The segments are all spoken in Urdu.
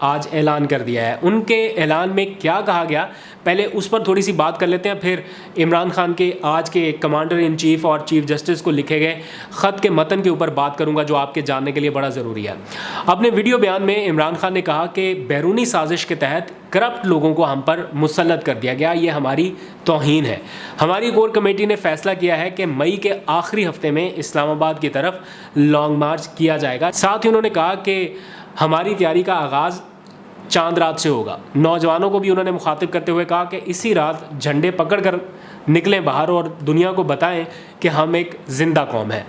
آج اعلان کر دیا ہے۔ ان کے اعلان میں کیا کہا گیا، پہلے اس پر تھوڑی سی بات کر لیتے ہیں، پھر عمران خان کے آج کے کمانڈر ان چیف اور چیف جسٹس کو لکھے گئے خط کے متن کے اوپر بات کروں گا جو آپ کے جاننے کے لیے بڑا ضروری ہے۔ اپنے ویڈیو بیان میں عمران خان نے کہا کہ بیرونی سازش کے تحت کرپٹ لوگوں کو ہم پر مسلط کر دیا گیا، یہ ہماری توہین ہے۔ ہماری کور کمیٹی نے فیصلہ کیا ہے کہ مئی کے آخری ہفتے میں اسلام آباد کی طرف لانگ مارچ کیا جائے گا۔ ساتھ ہی انہوں نے کہا کہ ہماری تیاری کا آغاز چاند رات سے ہوگا۔ نوجوانوں کو بھی انہوں نے مخاطب کرتے ہوئے کہا کہ اسی رات جھنڈے پکڑ کر نکلیں باہر اور دنیا کو بتائیں کہ ہم ایک زندہ قوم ہیں۔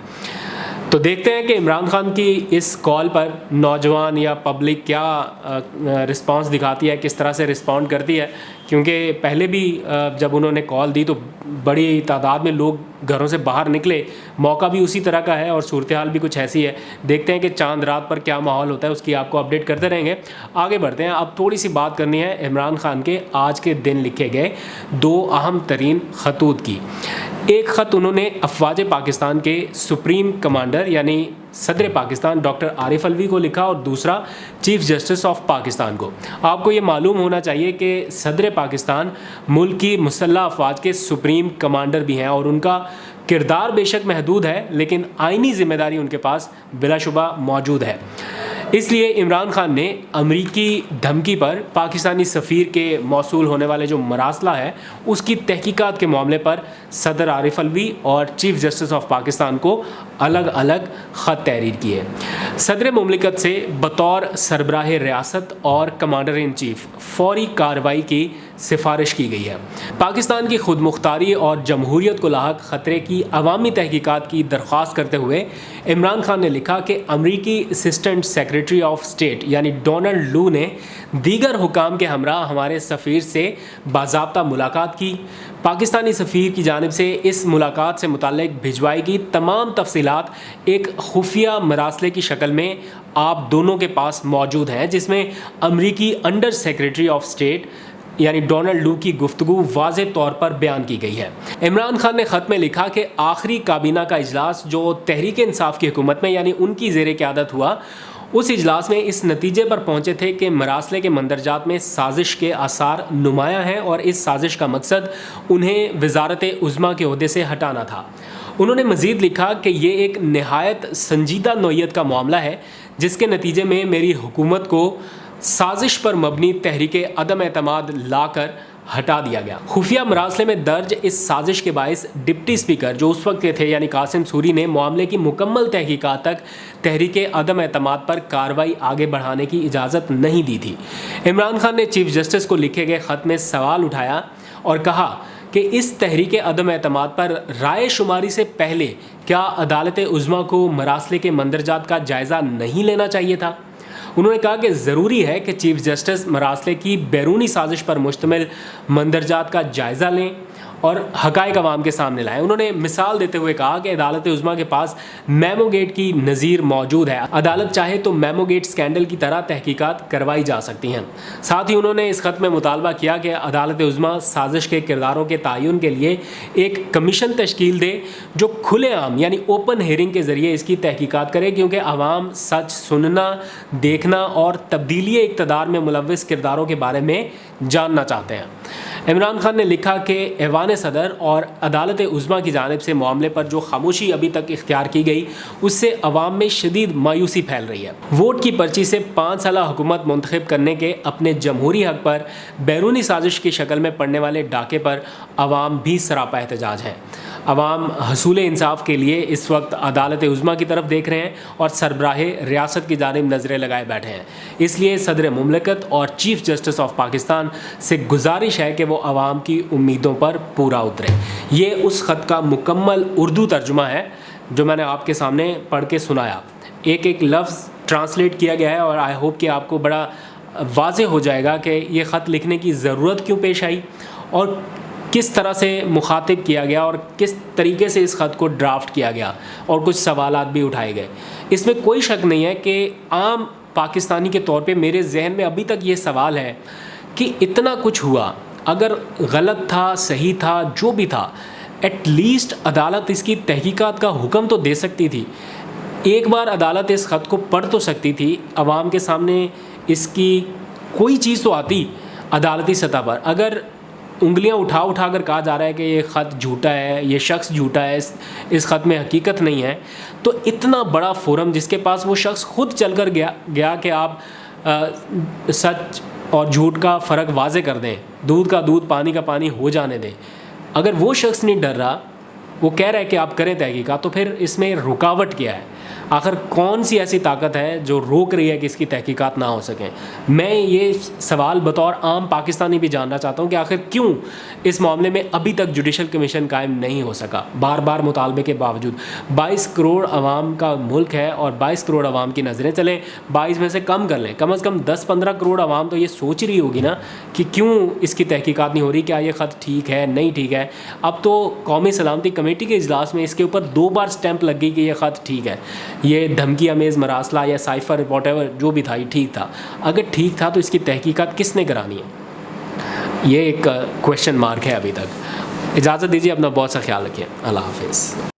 تو دیکھتے ہیں کہ عمران خان کی اس کال پر نوجوان یا پبلک کیا رسپانس دکھاتی ہے، کس طرح سے رسپونڈ کرتی ہے، کیونکہ پہلے بھی جب انہوں نے کال دی تو بڑی تعداد میں لوگ گھروں سے باہر نکلے، موقع بھی اسی طرح کا ہے اور صورتحال بھی کچھ ایسی ہے۔ دیکھتے ہیں کہ چاند رات پر کیا ماحول ہوتا ہے، اس کی آپ کو اپڈیٹ کرتے رہیں گے۔ آگے بڑھتے ہیں، اب تھوڑی سی بات کرنی ہے عمران خان کے آج کے دن لکھے گئے 2 اہم ترین خطوط کی۔ ایک خط انہوں نے افواج پاکستان کے سپریم کمانڈر یعنی صدر پاکستان ڈاکٹر عارف الوی کو لکھا اور دوسرا چیف جسٹس آف پاکستان کو۔ آپ کو یہ معلوم ہونا چاہیے کہ صدر پاکستان ملک کی مسلح افواج کے سپریم کمانڈر بھی ہیں اور ان کا کردار بے شک محدود ہے، لیکن آئینی ذمہ داری ان کے پاس بلا شبہ موجود ہے۔ اس لیے عمران خان نے امریکی دھمکی پر پاکستانی سفیر کے موصول ہونے والے جو مراسلہ ہے اس کی تحقیقات کے معاملے پر صدر عارف الوی اور چیف جسٹس آف پاکستان کو الگ الگ خط تحریر کیے۔ صدر مملکت سے بطور سربراہ ریاست اور کمانڈر ان چیف فوری کارروائی کی سفارش کی گئی ہے۔ پاکستان کی خود مختاری اور جمہوریت کو لاحق خطرے کی عوامی تحقیقات کی درخواست کرتے ہوئے عمران خان نے لکھا کہ امریکی اسسٹنٹ سیکریٹری آف اسٹیٹ یعنی ڈونلڈ لو نے دیگر حکام کے ہمراہ ہمارے سفیر سے باضابطہ ملاقات کی۔ پاکستانی سفیر کی جانب سے اس ملاقات سے متعلق بھجوائی گئی تمام تفصیلات ایک خفیہ مراسلے کی شکل میں آپ دونوں کے پاس موجود ہیں، جس میں امریکی انڈر سیکریٹری آف اسٹیٹ یعنی ڈونلڈ لو کی گفتگو واضح طور پر بیان کی گئی ہے۔ عمران خان نے خط میں لکھا کہ آخری کابینہ کا اجلاس جو تحریک انصاف کی حکومت میں یعنی ان کی زیر قیادت ہوا، اس اجلاس میں اس نتیجے پر پہنچے تھے کہ مراسلے کے مندرجات میں سازش کے آثار نمایاں ہیں اور اس سازش کا مقصد انہیں وزارت عظمیٰ کے عہدے سے ہٹانا تھا۔ انہوں نے مزید لکھا کہ یہ ایک نہایت سنجیدہ نوعیت کا معاملہ ہے جس کے نتیجے میں میری حکومت کو سازش پر مبنی تحریک عدم اعتماد لا کر ہٹا دیا گیا۔ خفیہ مراسلے میں درج اس سازش کے باعث ڈپٹی اسپیکر جو اس وقت کے تھے یعنی قاسم سوری نے معاملے کی مکمل تحقیقات تک تحریک عدم اعتماد پر کارروائی آگے بڑھانے کی اجازت نہیں دی تھی۔ عمران خان نے چیف جسٹس کو لکھے گئے خط میں سوال اٹھایا اور کہا کہ اس تحریک عدم اعتماد پر رائے شماری سے پہلے کیا عدالت عظمیٰ کو مراسلے کے مندرجات کا جائزہ نہیں لینا چاہیے تھا؟ انہوں نے کہا کہ ضروری ہے کہ چیف جسٹس مراسلے کی بیرونی سازش پر مشتمل مندرجات کا جائزہ لیں اور حقائق عوام کے سامنے لائیں۔ انہوں نے مثال دیتے ہوئے کہا کہ عدالت عظمیٰ کے پاس میمو گیٹ کی نظیر موجود ہے، عدالت چاہے تو میمو گیٹ اسکینڈل کی طرح تحقیقات کروائی جا سکتی ہیں۔ ساتھ ہی انہوں نے اس خط میں مطالبہ کیا کہ عدالت عظمیٰ سازش کے کرداروں کے تعین کے لیے ایک کمیشن تشکیل دے جو کھلے عام یعنی اوپن ہیئرنگ کے ذریعے اس کی تحقیقات کرے، کیونکہ عوام سچ سننا، دیکھنا اور تبدیلی اقتدار میں ملوث کرداروں کے بارے میں جاننا چاہتے ہیں۔ عمران خان نے لکھا کہ ایوان صدر اور عدالت عظمیٰ کی جانب سے معاملے پر جو خاموشی ابھی تک اختیار کی گئی اس سے عوام میں شدید مایوسی پھیل رہی ہے۔ ووٹ کی پرچی سے 5 سالہ حکومت منتخب کرنے کے اپنے جمہوری حق پر بیرونی سازش کی شکل میں پڑنے والے ڈاکے پر عوام بھی سراپا احتجاج ہے۔ عوام حصول انصاف کے لیے اس وقت عدالت عظمیٰ کی طرف دیکھ رہے ہیں اور سربراہ ریاست کی جانب نظریں لگائے بیٹھے ہیں۔ اس لیے صدر مملکت اور چیف جسٹس آف پاکستان سے گزارش ہے کہ وہ عوام کی امیدوں پر پورا اترے۔ یہ اس خط کا مکمل اردو ترجمہ ہے جو میں نے آپ کے سامنے پڑھ کے سنایا۔ ایک ایک لفظ ٹرانسلیٹ کیا گیا ہے اور آئی ہوپ کہ آپ کو بڑا واضح ہو جائے گا کہ یہ خط لکھنے کی ضرورت کیوں پیش آئی اور کس طرح سے مخاطب کیا گیا اور کس طریقے سے اس خط کو ڈرافٹ کیا گیا اور کچھ سوالات بھی اٹھائے گئے۔ اس میں کوئی شک نہیں ہے کہ عام پاکستانی کے طور پہ میرے ذہن میں ابھی تک یہ سوال ہے کہ اتنا کچھ ہوا، اگر غلط تھا، صحیح تھا، جو بھی تھا، ایٹ لیسٹ عدالت اس کی تحقیقات کا حکم تو دے سکتی تھی۔ ایک بار عدالت اس خط کو پڑھ تو سکتی تھی، عوام کے سامنے اس کی کوئی چیز تو آتی عدالتی سطح پر. اگر انگلیاں اٹھا کر کہا جا رہا ہے کہ یہ خط جھوٹا ہے, یہ شخص جھوٹا ہے, اس خط میں حقیقت نہیں ہے, تو اتنا بڑا فورم جس کے پاس وہ شخص خود چل کر گیا کہ آپ سچ اور جھوٹ کا فرق واضح کر دیں, دودھ کا دودھ پانی کا پانی ہو جانے دیں, اگر وہ شخص نہیں ڈر رہا, وہ کہہ رہا ہے کہ آپ کریں تحقیقات, تو پھر اس میں رکاوٹ کیا ہے؟ آخر کون سی ایسی طاقت ہے جو روک رہی ہے کہ اس کی تحقیقات نہ ہو سکیں؟ میں یہ سوال بطور عام پاکستانی بھی جاننا چاہتا ہوں کہ آخر کیوں اس معاملے میں ابھی تک جوڈیشل کمیشن قائم نہیں ہو سکا, بار بار مطالبے کے باوجود. 22 کروڑ عوام کا ملک ہے, اور 22 کروڑ عوام کی نظریں چلیں 22 میں سے کم کر لیں, کم از کم 10-15 کروڑ عوام تو یہ سوچ رہی ہوگی نا کہ کیوں اس کی تحقیقات نہیں ہو رہی, کیا یہ خط ٹھیک ہے نہیں ٹھیک ہے. اب تو قومی سلامتی کمیٹی کے اجلاس میں اس کے اوپر 2 بار سٹیمپ لگ گئی کہ یہ خط ٹھیک ہے, یہ دھمکی امیز مراسلہ یا سائفر واٹ ایور جو بھی تھا یہ ٹھیک تھا. اگر ٹھیک تھا تو اس کی تحقیقات کس نے کرانی ہے؟ یہ ایک کویشچن مارک ہے ابھی تک. اجازت دیجیے, اپنا بہت سا خیال رکھیے. اللہ حافظ.